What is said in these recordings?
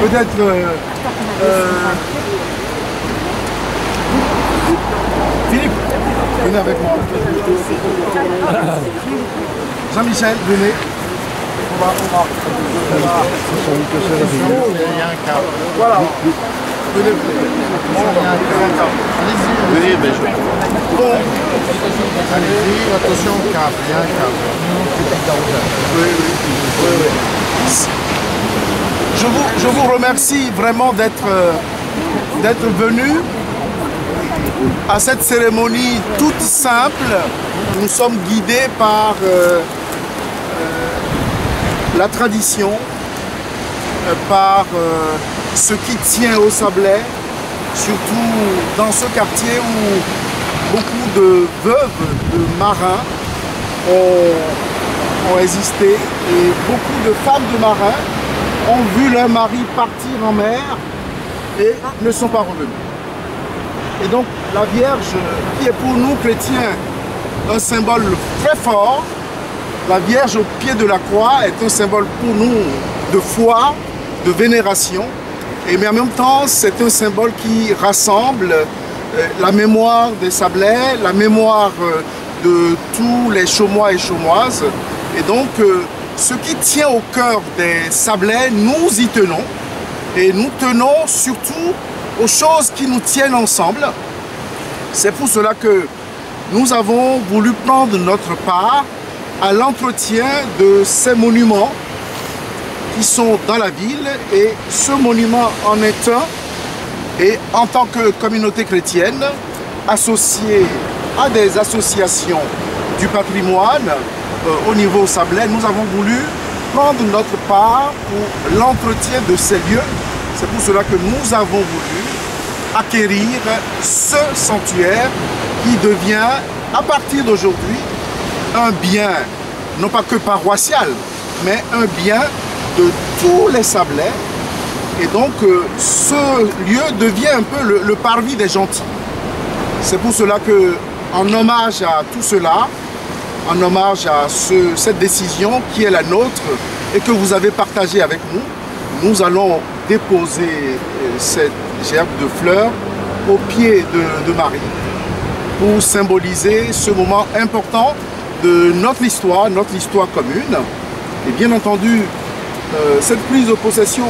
peut-être Philippe, venez avec moi. Jean-Michel, venez. On va. Il y a un câble. Voilà. Venez. Allez-y, mais je... Bon. Allez-y, attention au câble. Il y a un câble. Oui. Je vous remercie vraiment d'être venu à cette cérémonie toute simple. Nous sommes guidés par la tradition, par ce qui tient au Sablais, surtout dans ce quartier où beaucoup de veuves, de marins ont existé et beaucoup de femmes de marins ont vu leur mari partir en mer et ne sont pas revenus. Et donc la Vierge, qui est pour nous chrétiens un symbole très fort, la Vierge au pied de la croix est un symbole pour nous de foi, de vénération, mais en même temps c'est un symbole qui rassemble la mémoire des Sablais, la mémoire de tous les Chaumois et Chaumoises. Et donc ce qui tient au cœur des Sablais, nous y tenons. Et nous tenons surtout aux choses qui nous tiennent ensemble. C'est pour cela que nous avons voulu prendre notre part à l'entretien de ces monuments qui sont dans la ville. Et ce monument en est un. Et en tant que communauté chrétienne, associée à des associations du patrimoine au niveau Sablais, nous avons voulu prendre notre part pour l'entretien de ces lieux. C'est pour cela que nous avons voulu acquérir ce sanctuaire qui devient, à partir d'aujourd'hui, un bien, non pas que paroissial, mais un bien de tous les Sablais. Et donc, ce lieu devient un peu le parvis des gentils. C'est pour cela que, en hommage à tout cela, en hommage à cette décision qui est la nôtre et que vous avez partagée avec nous, nous allons déposer cette gerbe de fleurs au pied de Marie pour symboliser ce moment important de notre histoire commune. Et bien entendu, cette prise de possession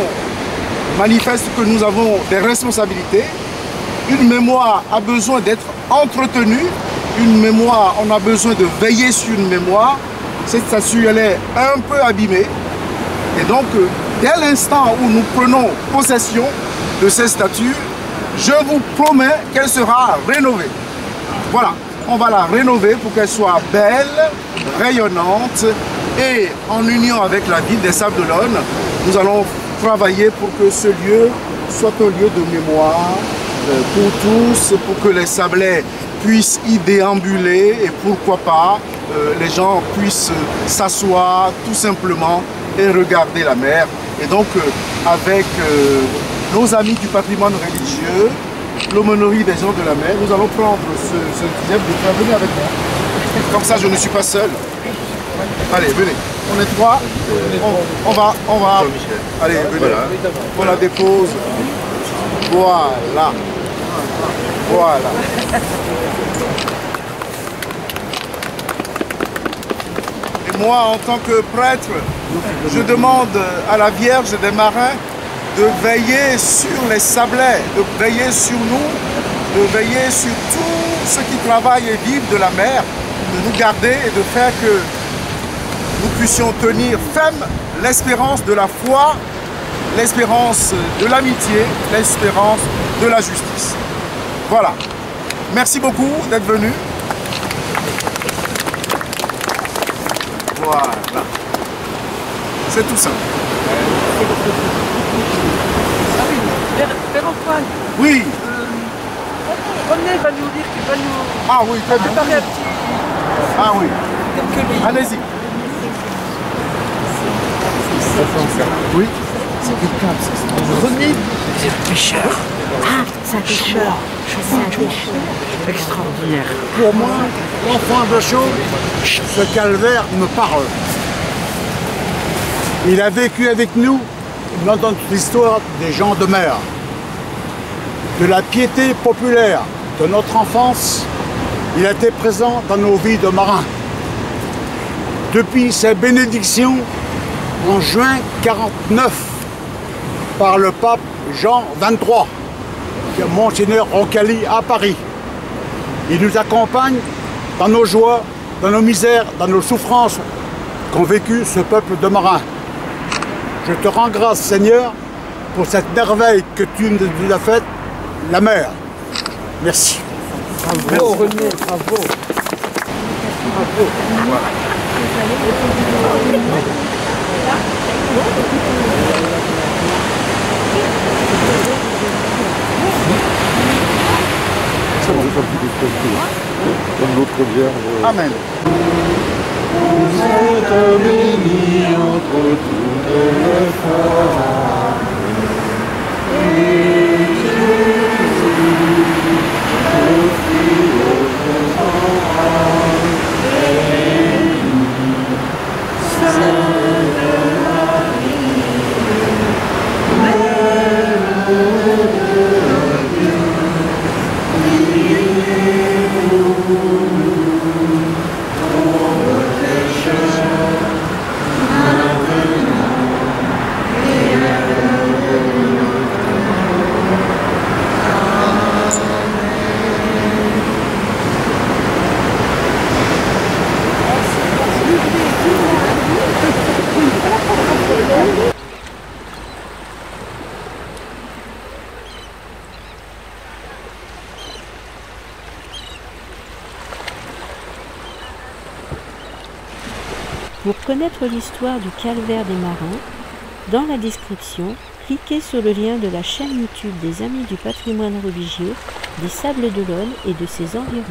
manifeste que nous avons des responsabilités. Une mémoire a besoin d'être entretenue. Une mémoire, on a besoin de veiller sur une mémoire. Cette statue, elle est un peu abîmée. Et donc, dès l'instant où nous prenons possession de ces statues, je vous promets qu'elle sera rénovée. Voilà, on va la rénover pour qu'elle soit belle, rayonnante et en union avec la ville des Sables-d'Olonne, nous allons travailler pour que ce lieu soit un lieu de mémoire pour tous, pour que les Sablais puissent y déambuler et pourquoi pas les gens puissent s'asseoir tout simplement et regarder la mer. Et donc avec nos amis du patrimoine religieux, l'aumônerie des gens de la mer, nous allons prendre ce diable de faire venir avec moi. Comme ça je ne suis pas seul. Allez, venez. On est trois. On va. Allez, venez. On la dépose. Voilà. Et moi, en tant que prêtre, je demande à la Vierge des marins de veiller sur les Sablais, de veiller sur nous, de veiller sur tous ceux qui travaillent et vivent de la mer, de nous garder et de faire que nous puissions tenir ferme l'espérance de la foi, l'espérance de l'amitié, l'espérance de la justice. Voilà. Merci beaucoup d'être venu. Voilà. C'est tout simple. Père Antoine. Oui. René va nous dire qu'il va nous... Ah oui, très bien. Préparer un petit... Ah oui. Quelques livres. Allez-y. Oui. C'est quelqu'un. René, c'est un pêcheur. Ah, c'est un pêcheur. C'est un pêcheur. Extraordinaire. Pour moi, l'enfant de Chaux, ce calvaire me parle. Il a vécu avec nous notre histoire des gens de mer, de la piété populaire de notre enfance. Il a été présent dans nos vies de marins. Depuis sa bénédiction en juin 49 par le pape Jean XXIII, Monseigneur Roncalli à Paris. Il nous accompagne dans nos joies, dans nos misères, dans nos souffrances qu'ont vécu ce peuple de marins. Je te rends grâce, Seigneur, pour cette merveille que tu nous as faite, la mer. Merci. Bravo, René, bravo. Bravo. Comme l'autre bière. Amen. Vous êtes bénis entre toutes les femmes. Et Jésus, le Fils de Abraham, est béni. Sainte Marie, Mère de Dieu, priez pour nous, pauvres pécheurs, maintenant et à l'heure de notre mort. Amen. Pour connaître l'histoire du calvaire des marins, dans la description, cliquez sur le lien de la chaîne YouTube des Amis du patrimoine religieux des Sables d'Olonne et de ses environs.